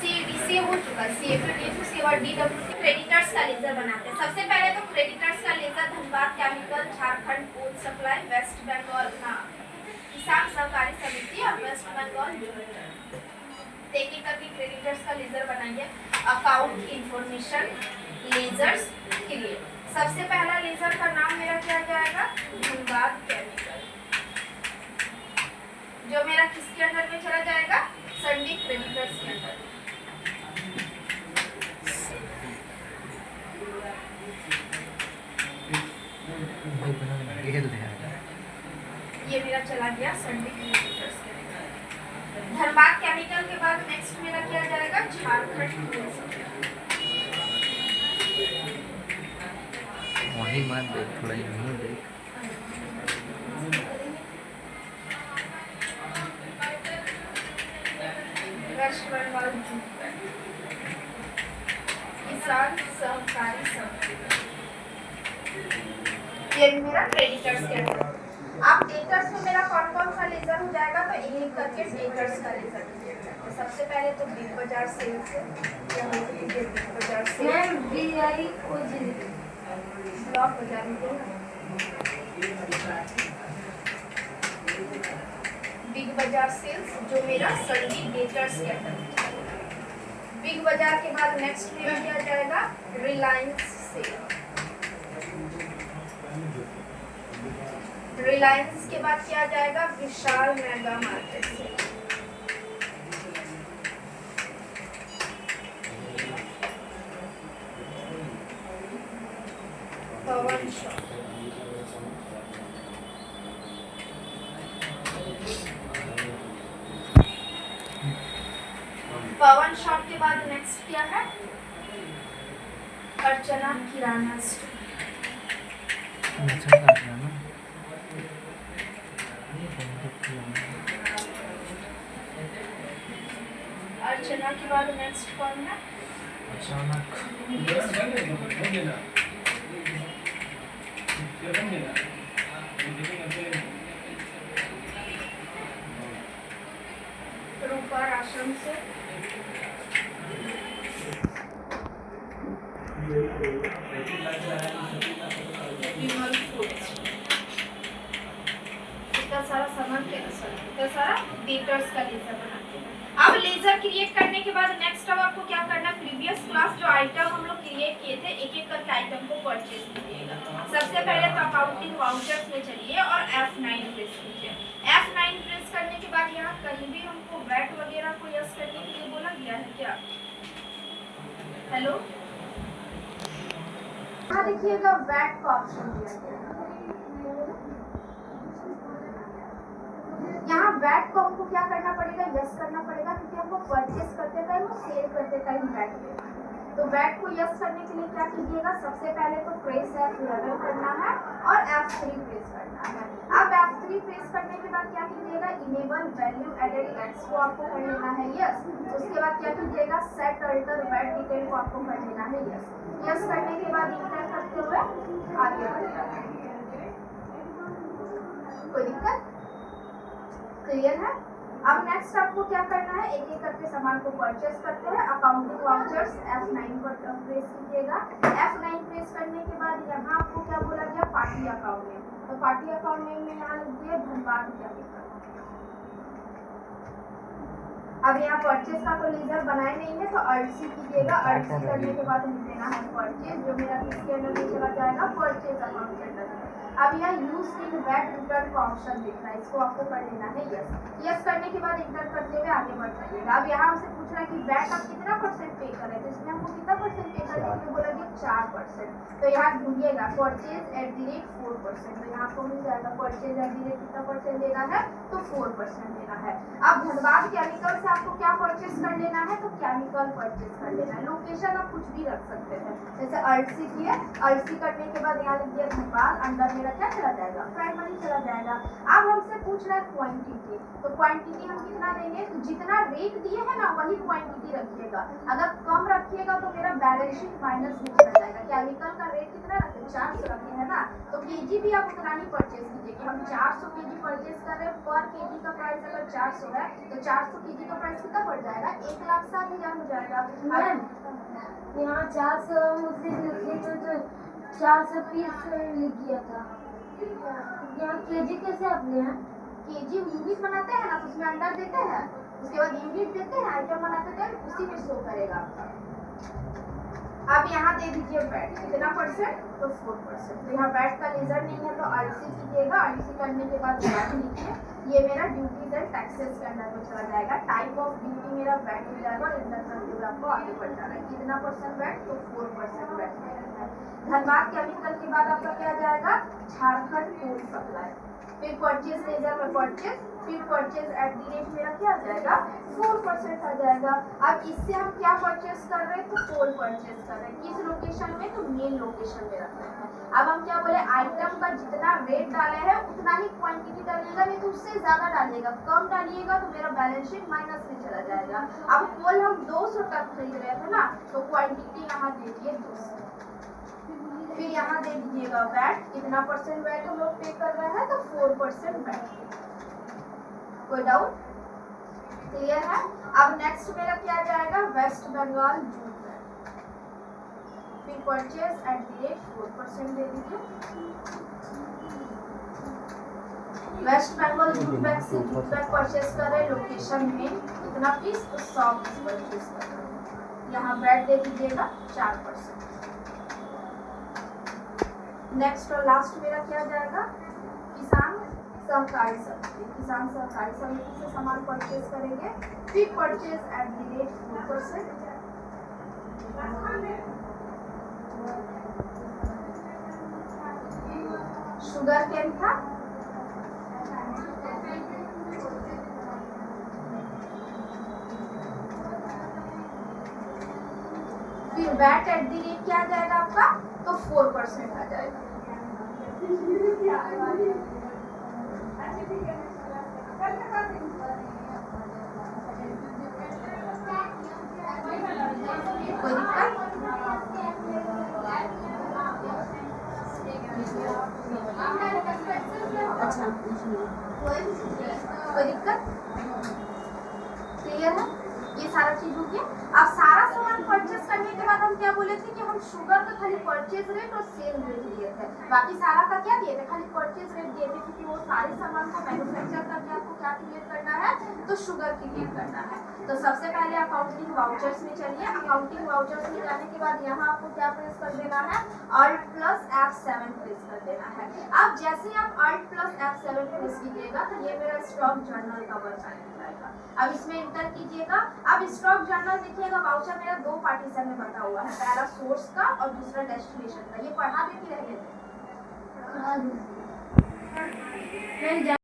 सी हो चुका है, सी फिर डी टू सी और डी डब्ल्यू क्रेडिटर्स का लेजर बनाते हैं। सबसे पहले तो क्रेडिटर्स का ledger Dhanbad chemical, Jharkhand food supply, West Bengal किसान सहकारी समिति और वेस्ट बंगाल एक एक करके क्रेडिटर्स का लेजर बनाइए। Account information ledgers create. सबसे पहला लेजर का नाम मेरा क्या जाएगा, धनबाद केमिकल, जो मेरा किसके अंदर में चला जाएगा, संडी क्रेडिटर्स के अंदर। ये मेरा चला गया संडी क्रेडिटर्स के अंदर। धनबाद केमिकल के बाद नेक्स्ट मेरा क्या जाएगा, झारखंड वही मत देख, थोड़ा यूं देख। वेस्ट बंगाल किसान सहकारी समिति, ये मेरा क्रेडिटर्स के अंदर। अब डेटर्स में मेरा कौन कौन सा लेजर हो जाएगा, तो एक एक करके डेटर्स का लेजर क्रिएट करते हैं। सबसे पहले तो बिग बाजार सेल्स है, या बिग बाजार सेल्स बीआई को जी ब्लॉक बाजार में बिग बाजार सेल्स, जो मेरा संडी डेटर्स के अंदर। बिग बाजार के बाद नेक्स्ट मेरा क्या जाएगा, रिलायंस सेल। रिलायंस के बाद क्या जाएगा, विशाल मेगा मार्केट से। पवन शॉप, पवन शॉप के बाद नेक्स्ट क्या है, अर्चना किराना स्टोर। अर्चना के बाद नेक्स्ट कौन है, अचानक रूपा आश्रम से। विमल फूड्स। इतना सारा सामान के इतना सारा डेटर्स का लेजर बनाते हैं। अब लेजर क्रिएट करने के बाद नेक्स्ट अब आपको क्या करना है, प्रीवियस क्लास जो आइटम हम लोग क्रिएट किए थे, एक एक करके आइटम को परचेज कीजिएगा। सबसे पहले तो अकाउंटिंग वाउचर्स में चलिए और F9 प्रेस कीजिए। F9 प्रेस करने के बाद यहाँ कहीं भी हमको वैट वगैरह को यस करने के लिए बोला गया है क्या, हेलो, यहाँ देखिएगा वैट का ऑप्शन दिया गया है। यहाँ वैट को हमको क्या करना पड़ेगा, यस करना पड़ेगा, क्योंकि हमको परचेस करते टाइम और सेल करते टाइम वैट देना है। तो वैट को यस करने के लिए क्या कीजिएगा, सबसे पहले तो प्रेस F11 करना है और F3 प्रेस करना है। अब F3 प्रेस करने के बाद क्या कीजिएगा, इनेबल वैल्यू एडेड टैक्स को आपको कर लेना है यस। उसके बाद क्या कीजिएगा, सेट अल्टर वैट डिटेल को आपको कर लेना है यस। यस करने के बाद इंटर करते हुए आगे बढ़ेगा। कोई दिक्कत, क्लियर है। अब नेक्स्ट आपको क्या करना है, एक एक करके सामान को परचेस करते हैं। अकाउंटिंग वाउचर्स F9 पर प्रेस कीजिएगा। F9 प्रेस करने के बाद यहाँ आपको क्या बोला गया, पार्टी अकाउंट नेम। तो पार्टी अकाउंट नेम में यहाँ लिखिए धनबाद केमिकल। अब यहाँ परचेस का कोई लेजर बनाए नहीं है, तो अर्ज कीजिएगा। अर्ज करने के बाद लिख देना है परचेज, जो मेरा किसके अंदर में चला जाएगा, परचेज अकाउंट के अंदर। अब यहाँ यूज इन वैट रिटर्न का ऑप्शन दिख रहा है, इसको आपको कर लेना है यस। यस करने के बाद इंटर करते हुए आगे बढ़ जाइएगा। अब यहाँ हमसे पूछ रहा है कि वैट आप कितना परसेंट पे करें, तो इसमें हमको कितना परसेंट पे करने के लिए बोला गया 4%। तो यहाँ ढूंढिएगा परचेज @4%, तो यहाँ आपको मिल जाएगा परचेज कितना परसेंट देना है, तो 4% देना है। अब धनबाद केमिकल से आपको क्या परचेज कर लेना है, तो केमिकल परचेज कर लेना है। लोकेशन आप कुछ भी रख सकते हैं, जैसे अर्सी किए, अर्सी करने के बाद यहाँ लिख दिया धनबाद, अंदर मेरा क्या चला जाएगा, प्राइमरी चला जाएगा। अब हमसे पूछ रहा है क्वांटिटी, तो क्वांटिटी हम कितना देंगे, तो जितना रेट दिए है ना वही क्वांटिटी रखिएगा। अगर कम रखिएगा तो मेरा बैलेंस शीट माइनस में चला जाएगा। केमिकल का रेट कितना रखे, 400 रखे है ना, तो केजी भी आप उतना ही परचेज कीजिए कि हम 400 केजी परचेज कर रहे हैं। पर केजी का प्राइस अगर 400 है, तो 400 केजी का प्राइस कितना पड़ जाएगा, 1,60,000। 1000 हो जाएगा। मैम यहाँ 400 मुझसे लिखे तो 400 पीस लिख गया था। यहाँ केजी कैसे आप ले हैं? केजी यूनिट बनाते हैं ना, तो उसमें अंडर देते हैं, उसके बाद यूनिट देते हैं, आइटम बनाते हैं, उसी में शो करेगा आपका। अब यहाँ दे दीजिए वैट कितना परसेंट, तो 4%। तो यहाँ वैट का लेजर नहीं है तो RC कीजिएगा, RC करने के बाद वैट लिखिए। ये मेरा ड्यूटीज एंड टैक्सेस के अंडर में चला जाएगा। टाइप ऑफ ड्यूटी मेरा वैट हो जाएगा और इंटर करते हुए आपको आगे बढ़ जाना है। कितना परसेंट वैट, तो 4% वैट में रहता है। धनबाद केमिकल के बाद आपका क्या जाएगा, झारखंड कोल सप्लाई। फिर परचेज लेजर में परचेज, फिर परचेज एट दी रेट मेरा क्या आ जाएगा, 4% आ जाएगा। अब इससे हम क्या परचेज कर रहे हैं, तो कोल परचेज कर रहे हैं। किस लोकेशन में, तो मेन लोकेशन में रख रहे हैं। अब हम क्या बोले, आइटम का जितना रेट डाले हैं उतना ही क्वांटिटी डालिएगा, नहीं तो उससे ज्यादा डालिएगा। कम डालिएगा तो मेरा बैलेंस शीट माइनस में चला जाएगा। अब कोल हम 200 तक खरीद रहे थे ना, तो क्वांटिटी यहाँ दीजिए 200। फिर यहाँ दे दीजिएगा वैट, कितना परसेंट वैट हम लोग पे कर रहे हैं, तो 4% वैट। कोई डाउट, क्लियर है? अब नेक्स्ट मेरा क्या जाएगा, वेस्ट बंगाल जूट बैग। फिर परचेज एट दी रेट 4% दे दीजिए। वेस्ट बंगाल जूट बैग से जूट बैग परचेज कर रहे, लोकेशन में कितना पीस, तो 100 पीस परचेज कर रहे। यहाँ वैट दे दीजिएगा 4%। नेक्स्ट और लास्ट मेरा क्या जाएगा, किसान सहकारी समिति। किसान सहकारी समिति से सामान परचेज करेंगे, फिर purchase at the rate 4%। Sugar cane था, फिर वैट एट दी रेट क्या आ जाएगा आपका, तो 4% आ जाएगा। कोई दिक्कत? अच्छा, कोई दिक्कत? क्लियर है? ये सारा चीज हो गया। अब सारा सामान परचेज करने के बाद हम क्या बोले थे कि हम शुगर का खाली परचेज रेट और सेल रेट दिए थे, बाकी सारा का क्या दिए थे, खाली परचेज रेट दिए थे, क्योंकि वो सारे सामान को मैन्युफैक्चर करके आपको क्या क्लियर करना है, तो शुगर क्लियर करना है। तो सबसे पहले अकाउंटिंग वाउचर्स में चलिए। अकाउंटिंग वाउचर्स में जाने के बाद यहाँ आपको क्या प्रेस कर देना है, Alt+F7 प्रेस कर देना है। अब जैसे ही आप Alt+F7 प्रेस कीजिएगा तो ये मेरा स्टॉक जर्नल का वर्जन जाएगा। अब इसमें इंटर कीजिएगा। अब स्टॉक जर्नल देखिएगा, वाउचर मेरा 2 पार्टीशन में बटा हुआ है, पहला सोर्स का और दूसरा डेस्टिनेशन का। ये पढ़ा दे कि रह गए थे?